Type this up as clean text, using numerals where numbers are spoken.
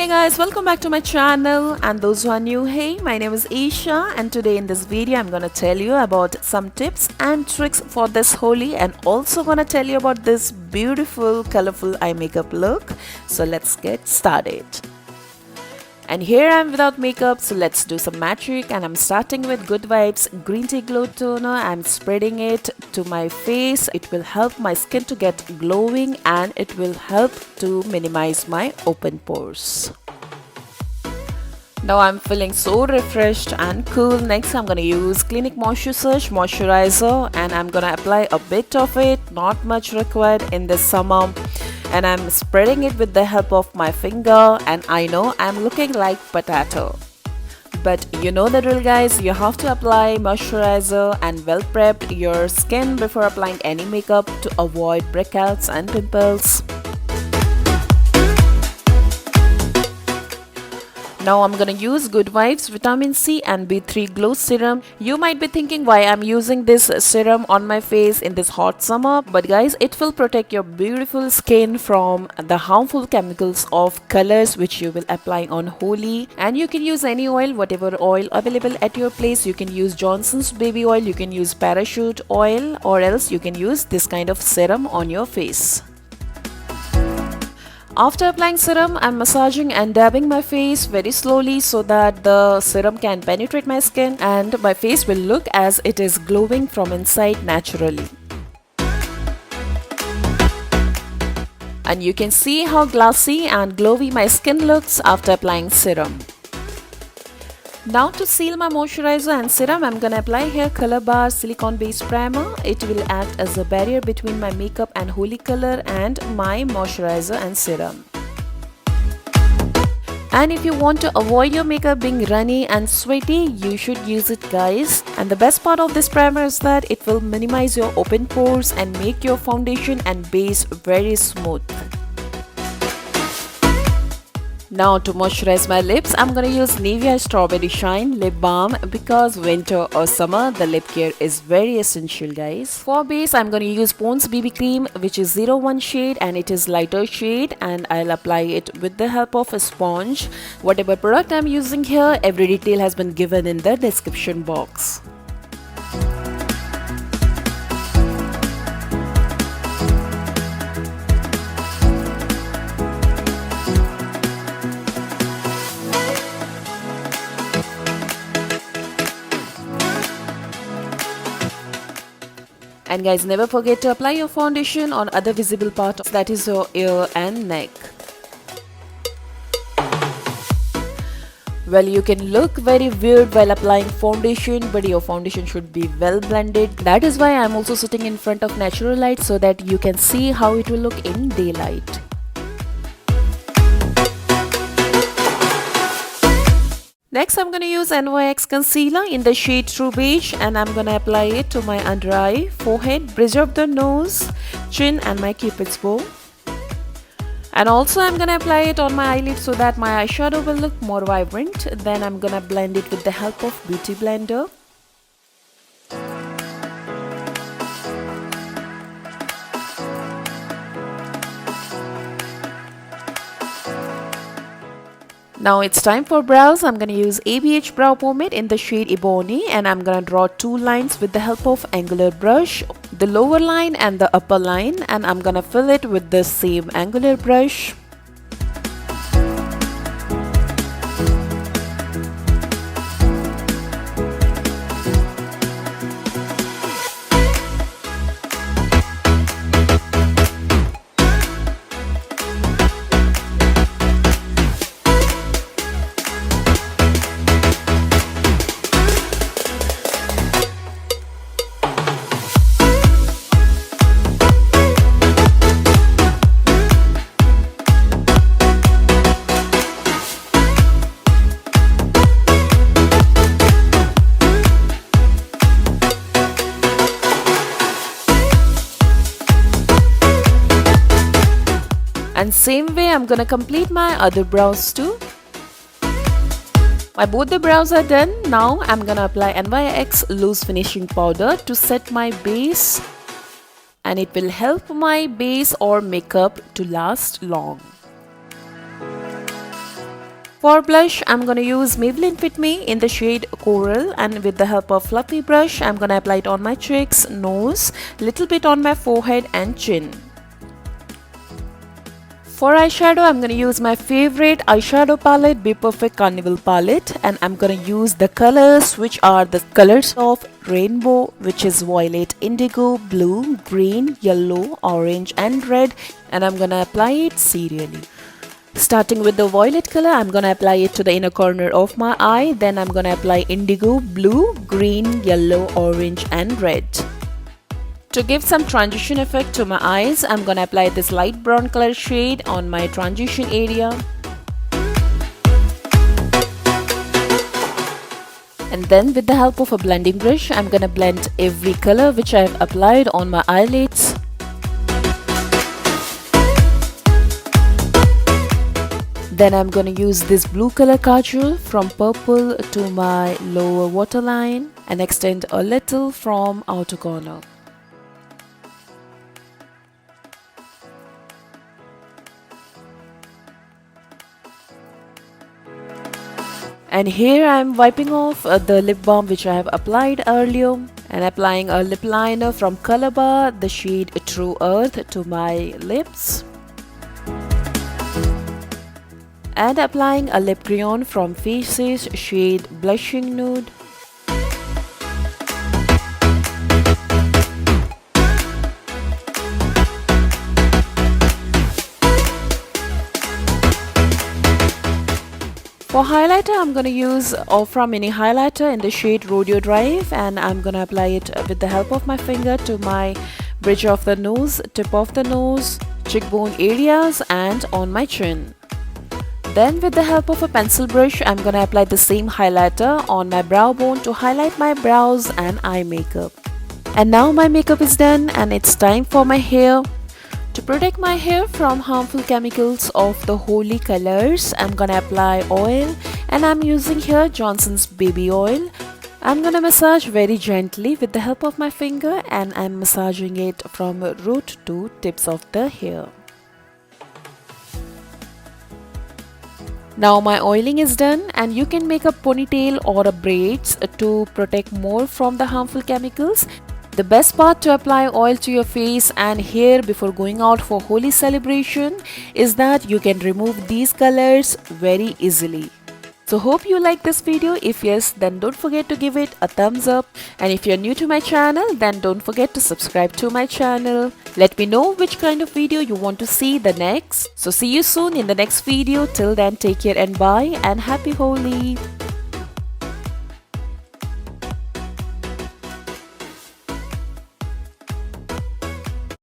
Hey guys, welcome back to my channel, and those who are new, hey, my name is Isha, and today in this video I'm gonna tell you about some tips and tricks for this Holi, and also gonna tell you about this beautiful colorful eye makeup look. So let's get started. And here I am without makeup, so let's do some magic. And I'm starting with Good Vibes Green Tea Glow Toner. I'm spreading it to my face. It will help my skin to get glowing, and it will help to minimize my open pores. Now I'm feeling so refreshed and cool. Next I'm gonna use Clinique Moisturizer, and I'm gonna apply a bit of it, not much required in this summer. And I'm spreading it with the help of my finger, and I know I'm looking like potato. But you know the drill guys, you have to apply moisturizer and well prep your skin before applying any makeup to avoid breakouts and pimples. Now I'm gonna use Good Vibes Vitamin C and B3 Glow Serum. You might be thinking why I'm using this serum on my face in this hot summer. But guys, it will protect your beautiful skin from the harmful chemicals of colors which you will apply on Holi. And you can use any oil, whatever oil available at your place. You can use Johnson's baby oil, you can use parachute oil, or else you can use this kind of serum on your face. After applying serum, I'm massaging and dabbing my face very slowly so that the serum can penetrate my skin and my face will look as it is glowing from inside naturally. And you can see how glassy and glowy my skin looks after applying serum. Now to seal my moisturizer and serum, I'm gonna apply here Color Bar Silicone Based Primer. It will act as a barrier between my makeup and Holi color and my moisturizer and serum. And if you want to avoid your makeup being runny and sweaty, you should use it guys. And the best part of this primer is that it will minimize your open pores and make your foundation and base very smooth. Now to moisturize my lips, I'm gonna use Nivea Strawberry Shine Lip Balm because winter or summer the lip care is very essential guys. For base, I'm gonna use Pond's BB Cream which is 01 shade and it is lighter shade, and I'll apply it with the help of a sponge. Whatever product I'm using here, every detail has been given in the description box. And guys, never forget to apply your foundation on other visible part, that is your ear and neck. Well, you can look very weird while applying foundation, but your foundation should be well blended. That is why I'm also sitting in front of natural light so that you can see how it will look in daylight. Next, I'm gonna use NYX concealer in the shade True Beige, and I'm gonna apply it to my under eye, forehead, bridge of the nose, chin, and my cupid's bow. And also I'm gonna apply it on my eyelid so that my eyeshadow will look more vibrant. Then I'm gonna blend it with the help of Beauty Blender. Now it's time for brows. I'm gonna use ABH brow pomade in the shade Ebony, and I'm gonna draw two lines with the help of angular brush, the lower line and the upper line, and I'm gonna fill it with the same angular brush. And same way I'm gonna complete my other brows too. My both the brows are done. Now I'm gonna apply NYX loose finishing powder to set my base, and it will help my base or makeup to last long. For blush, I'm gonna use Maybelline Fit Me in the shade Coral, and with the help of fluffy brush, I'm gonna apply it on my cheeks, nose, little bit on my forehead and chin. For eyeshadow, I'm gonna use my favorite eyeshadow palette, Bperfect Carnival palette, and I'm gonna use the colors which are the colors of rainbow, which is violet, indigo, blue, green, yellow, orange and red, and I'm gonna apply it serially. Starting with the violet color, I'm gonna apply it to the inner corner of my eye. Then I'm gonna apply indigo, blue, green, yellow, orange and red. To give some transition effect to my eyes, I'm gonna apply this light brown color shade on my transition area. And then with the help of a blending brush, I'm gonna blend every color which I've applied on my eyelids. Then I'm going to use this blue color kajal from Purplle to my lower waterline and extend a little from outer corner. And here I'm wiping off the lip balm which I have applied earlier and applying a lip liner from Color Bar, the shade True Earth, to my lips. And applying a lip crayon from Faces, shade Blushing Nude. For highlighter, I'm going to use Ofra Mini Highlighter in the shade Rodeo Drive, and I'm going to apply it with the help of my finger to my bridge of the nose, tip of the nose, cheekbone areas and on my chin. Then with the help of a pencil brush, I'm gonna apply the same highlighter on my brow bone to highlight my brows and eye makeup. And now my makeup is done and it's time for my hair. To protect my hair from harmful chemicals of the holy colors, I'm gonna apply oil, and I'm using here Johnson's baby oil. I'm gonna massage very gently with the help of my finger, and I'm massaging it from root to tips of the hair. Now my oiling is done, and you can make a ponytail or a braids to protect more from the harmful chemicals. The best part to apply oil to your face and hair before going out for Holi celebration is that you can remove these colors very easily. So hope you like this video. If yes, then don't forget to give it a thumbs up, and if you're new to my channel, then don't forget to subscribe to my channel. Let me know which kind of video you want to see the next. So see you soon in the next video. Till then, take care and bye, and happy Holi.